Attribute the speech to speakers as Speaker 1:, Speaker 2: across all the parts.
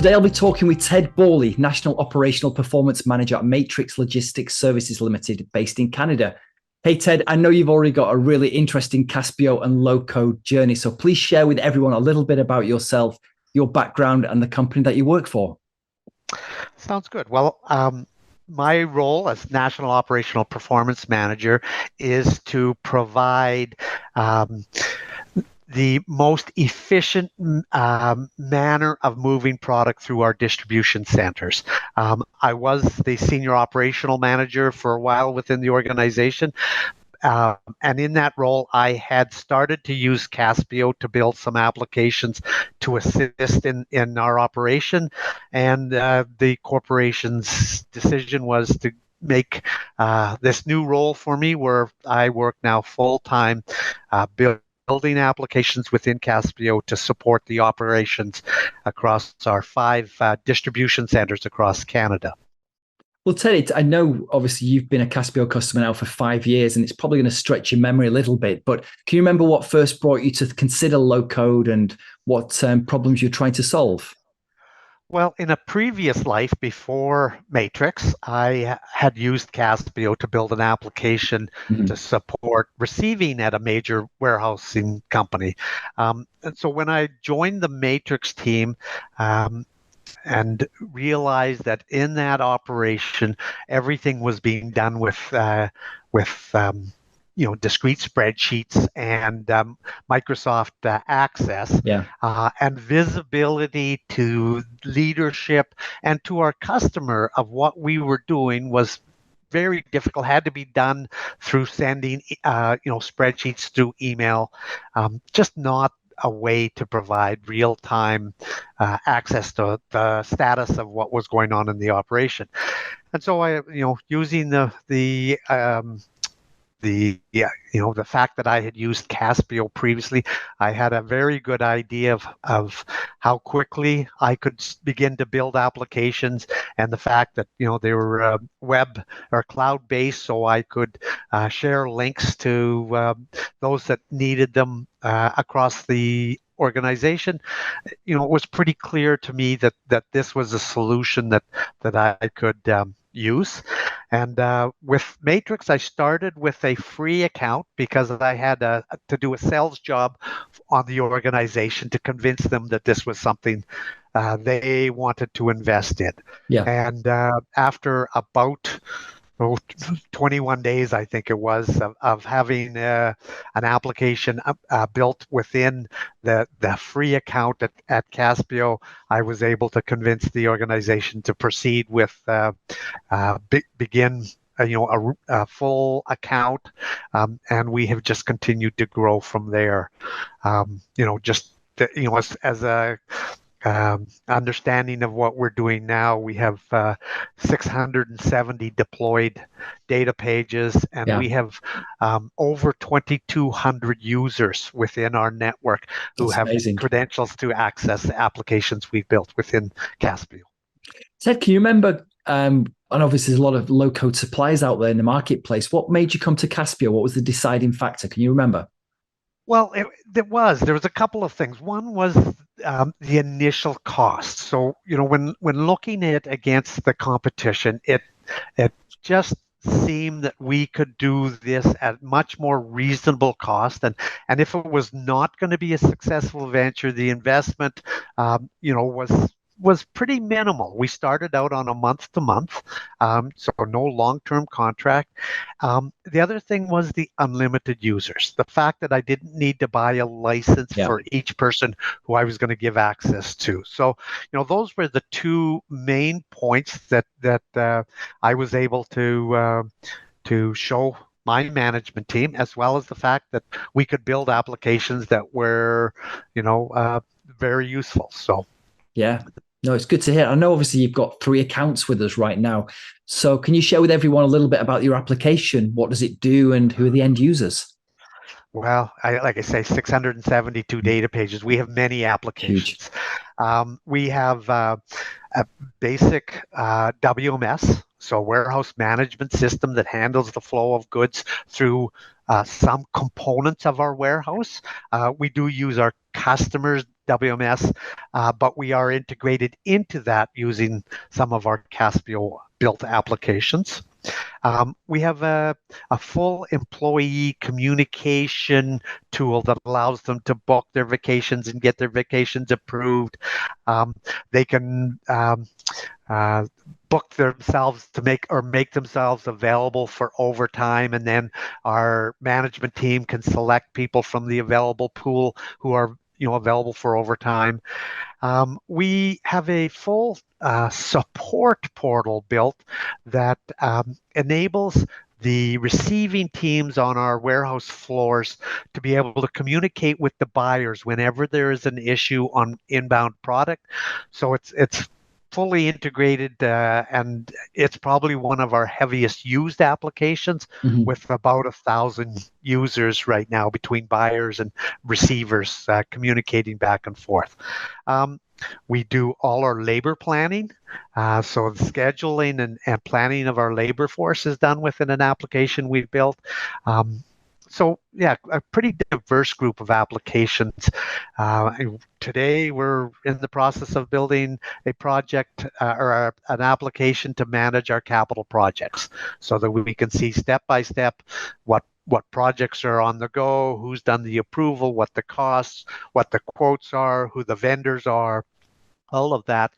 Speaker 1: Today I'll be talking with Ted Borley, National Operational Performance Manager at Matrix Logistics Services Limited, based in Canada. Hey Ted, I know you've already got a really interesting Caspio and low-code journey, so please share with everyone a little bit about yourself, your background, and the company that you work for.
Speaker 2: Sounds good. Well, my role as National Operational Performance Manager is to provide the most efficient manner of moving product through our distribution centers. I was the senior operational manager for a while within the organization. And in that role, I had started to use Caspio to build some applications to assist in our operation. And the corporation's decision was to make this new role for me, where I work now full-time building applications within Caspio to support the operations across our 5 distribution centers across Canada.
Speaker 1: Well, Ted, I know obviously you've been a Caspio customer now for 5 years, and it's probably going to stretch your memory a little bit, but can you remember what first brought you to consider low code and what problems you're trying to solve?
Speaker 2: Well, in a previous life before Matrix, I had used Caspio to build an application to support receiving at a major warehousing company. And so when I joined the Matrix team, and realized that in that operation, everything was being done with discrete spreadsheets and Microsoft Access, and visibility to leadership and to our customer of what we were doing was very difficult. Had to be done through sending spreadsheets through email, just not a way to provide real-time access to the status of what was going on in the operation. And so I, using the fact that I had used Caspio previously, I had a very good idea of how quickly I could begin to build applications, and the fact that they were web or cloud-based, so I could share links to those that needed them across the organization. It was pretty clear to me that this was a solution that I could use. And with Matrix, I started with a free account because I had to do a sales job on the organization to convince them that this was something they wanted to invest in. And after about 21 days, I think it was, of having an application built within the free account at Caspio, I was able to convince the organization to proceed with begin a full account, and we have just continued to grow from there. As a understanding of what we're doing now, we have 670 deployed data pages, and we have over 2,200 users within our network who have credentials to access the applications we've built within Caspio.
Speaker 1: Ted, can you remember, and obviously there's a lot of low-code suppliers out there in the marketplace, what made you come to Caspio? What was the deciding factor? Can you remember?
Speaker 2: Well, there was a couple of things. One was the initial cost. So, when looking at against the competition, it just seemed that we could do this at much more reasonable cost. And if it was not going to be a successful venture, the investment, was pretty minimal. We started out on a month-to-month, so no long-term contract. The other thing was the unlimited users. The fact that I didn't need to buy a license for each person who I was going to give access to. So, those were the two main points that I was able to show my management team, as well as the fact that we could build applications that were, very useful. So,
Speaker 1: yeah. No, it's good to hear. I know obviously you've got 3 accounts with us right now. So can you share with everyone a little bit about your application? What does it do and who are the end users?
Speaker 2: Well, like I say, 672 data pages. We have many applications. We have a basic WMS, so a warehouse management system that handles the flow of goods through some components of our warehouse. We do use our customers' WMS, but we are integrated into that using some of our Caspio built applications. We have a full employee communication tool that allows them to book their vacations and get their vacations approved. They can book themselves to make themselves available for overtime, and then our management team can select people from the available pool who are available for overtime. We have a full support portal built that enables the receiving teams on our warehouse floors to be able to communicate with the buyers whenever there is an issue on inbound product. So it's fully integrated, and it's probably one of our heaviest used applications, with about 1,000 users right now between buyers and receivers communicating back and forth. We do all our labor planning. So the scheduling and planning of our labor force is done within an application we've built. So yeah, a pretty diverse group of applications. Today, we're in the process of building a project or an application to manage our capital projects, so that we can see step by step what projects are on the go, who's done the approval, what the costs, what the quotes are, who the vendors are. All of that,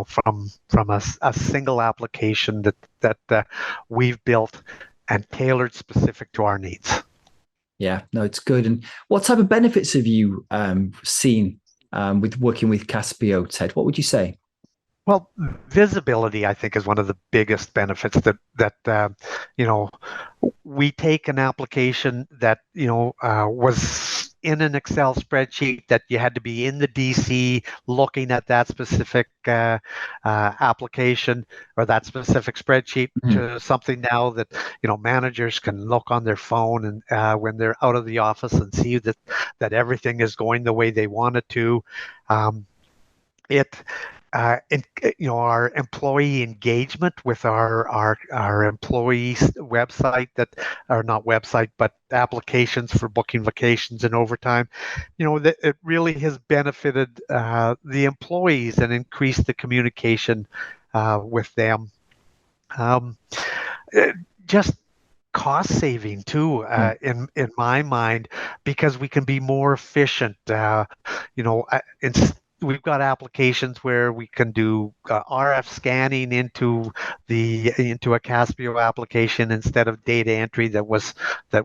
Speaker 2: from a single application that we've built and tailored specific to our needs.
Speaker 1: Yeah, no, it's good. And what type of benefits have you seen with working with Caspio, Ted? What would you say?
Speaker 2: Well, visibility, I think, is one of the biggest benefits that we take an application that was in an Excel spreadsheet that you had to be in the DC looking at that specific application or that specific spreadsheet, to something now that managers can look on their phone and when they're out of the office and see that everything is going the way they want it to. Our employee engagement with our employees website, that are not website but applications for booking vacations and overtime, that it really has benefited the employees and increased the communication with them. Just cost saving too, in my mind, because we can be more efficient. We've got applications where we can do RF scanning into a Caspio application instead of data entry that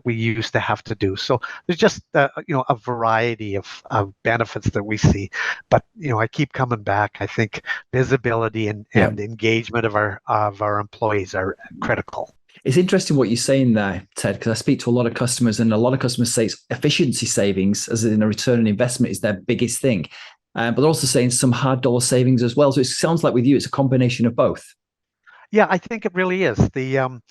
Speaker 2: we used to have to do. So there's just a variety of benefits that we see. But I keep coming back. I think visibility and engagement of our employees are critical.
Speaker 1: It's interesting what you're saying there, Ted, because I speak to a lot of customers, and a lot of customers say efficiency savings, as in a return on investment, is their biggest thing. But they're also saying some hard dollar savings as well. So it sounds like with you, it's a combination of both.
Speaker 2: Yeah, I think it really is. There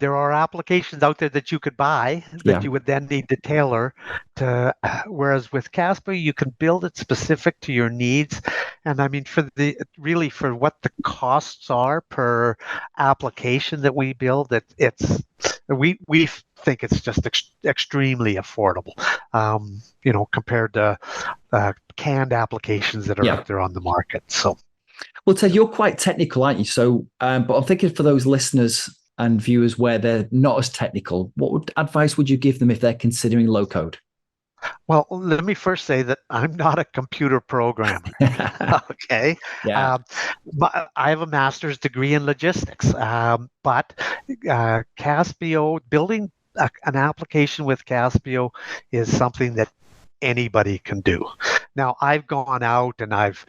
Speaker 2: are applications out there that you could buy that you would then need to tailor to, whereas with Caspio, you can build it specific to your needs. And I mean, for what the costs are per application that we build, we think it's just extremely affordable, compared to canned applications that are out there on the market. So.
Speaker 1: Well, Ted, you're quite technical, aren't you? So, but I'm thinking for those listeners and viewers where they're not as technical, what advice would you give them if they're considering low code?
Speaker 2: Well, let me first say that I'm not a computer programmer. Okay.
Speaker 1: Yeah.
Speaker 2: I have a master's degree in logistics, but Caspio, building an application with Caspio is something that anybody can do. Now, I've gone out and I've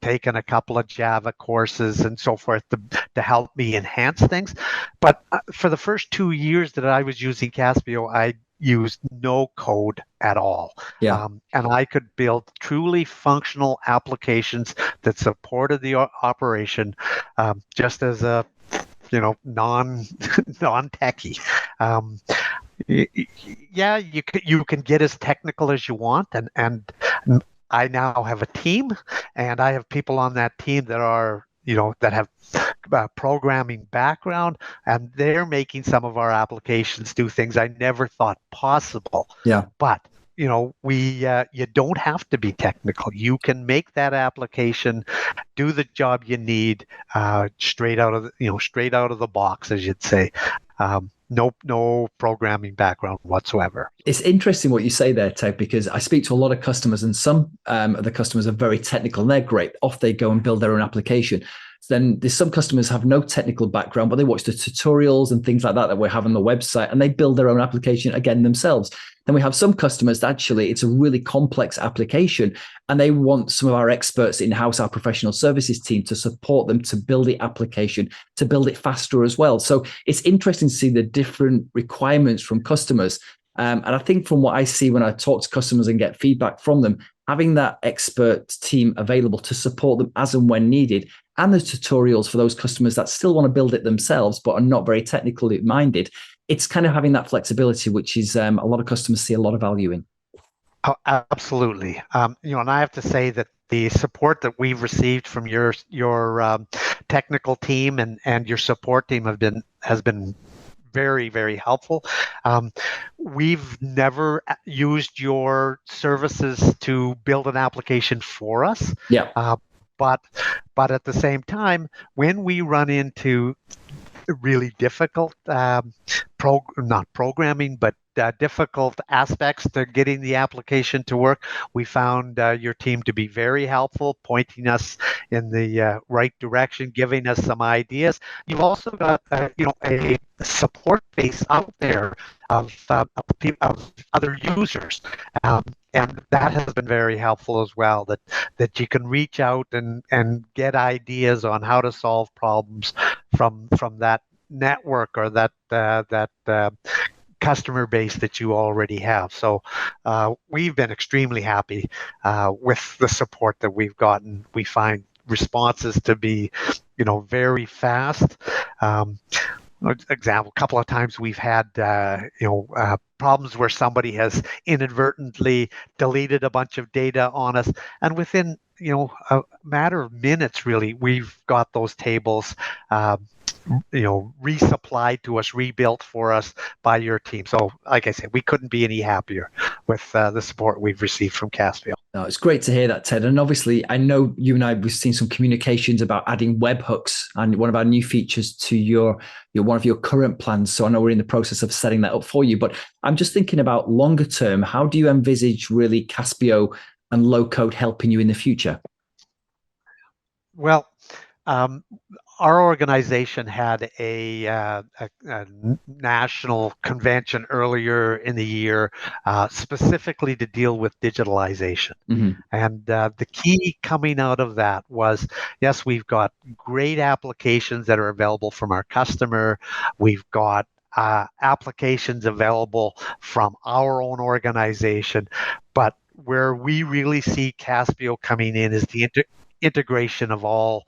Speaker 2: taken a couple of Java courses and so forth to help me enhance things. But for the first 2 years that I was using Caspio, I used no code at all.
Speaker 1: Yeah.
Speaker 2: And I could build truly functional applications that supported the operation, just as a non-techie. You can get as technical as you want, and I now have a team, and I have people on that team that are that have programming background, and they're making some of our applications do things I never thought possible.
Speaker 1: Yeah.
Speaker 2: But you don't have to be technical. You can make that application do the job you need straight out of the box, as you'd say. No programming background whatsoever.
Speaker 1: It's interesting what you say there, Ted, because I speak to a lot of customers, and some of the customers are very technical and they're great. Off they go and build their own application. Then there's some customers have no technical background, but they watch the tutorials and things like that we have on the website, and they build their own application again themselves. Then we have some customers that actually it's a really complex application, and they want some of our experts in-house, our professional services team, to support them to build the application, to build it faster as well. So it's interesting to see the different requirements from customers. And I think from what I see when I talk to customers and get feedback from them, having that expert team available to support them as and when needed, and the tutorials for those customers that still want to build it themselves but are not very technically minded, it's kind of having that flexibility, which is a lot of customers see a lot of value in.
Speaker 2: Oh, absolutely. And I have to say that the support that we've received from your technical team and your support team has been very, very helpful. We've never used your services to build an application for us.
Speaker 1: Yeah.
Speaker 2: But at the same time, when we run into really difficult not programming, but difficult aspects to getting the application to work, we found your team to be very helpful, pointing us in the right direction, giving us some ideas. You've also got a support base out there of other users, and that has been very helpful as well. That you can reach out and get ideas on how to solve problems from that network or that customer base that you already have. So we've been extremely happy with the support that we've gotten. We find responses to be, very fast. Example, a couple of times we've had problems where somebody has inadvertently deleted a bunch of data on us, and within a matter of minutes, really, we've got those tables resupplied to us, rebuilt for us by your team. So, like I said, we couldn't be any happier with the support we've received from Caspio.
Speaker 1: No, it's great to hear that, Ted. And obviously, I know you and I, we've seen some communications about adding webhooks and one of our new features to your one of your current plans. So I know we're in the process of setting that up for you, but I'm just thinking about longer term. How do you envisage really Caspio and low code helping you in the future?
Speaker 2: Well, our organization had a national convention earlier in the year specifically to deal with digitalization.
Speaker 1: Mm-hmm.
Speaker 2: And the key coming out of that was, yes, we've got great applications that are available from our customer. We've got applications available from our own organization. But where we really see Caspio coming in is the integration of all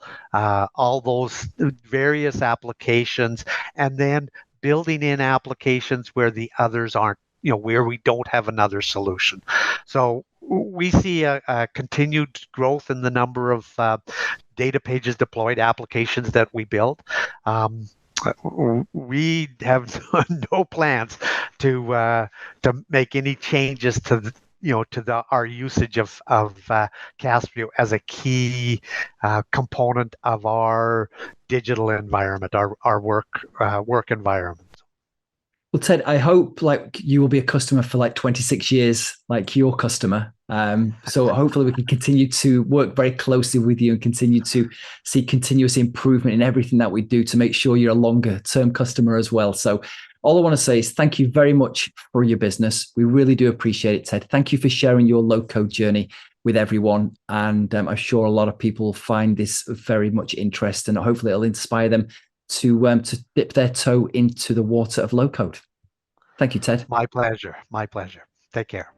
Speaker 2: those various applications, and then building in applications where the others aren't, where we don't have another solution. So we see a continued growth in the number of data pages deployed, applications that we build. We have no plans to make any changes to our usage of Caspio as a key component of our digital environment, our work environment.
Speaker 1: Well, Ted, I hope you will be a customer for 26 years, like your customer. So hopefully we can continue to work very closely with you and continue to see continuous improvement in everything that we do to make sure you're a longer term customer as well. So all I want to say is thank you very much for your business. We really do appreciate it, Ted. Thank you for sharing your low code journey with everyone. And I'm sure a lot of people find this very much interest, and hopefully it'll inspire them to dip their toe into the water of low code. Thank you, Ted.
Speaker 2: My pleasure. My pleasure. Take care.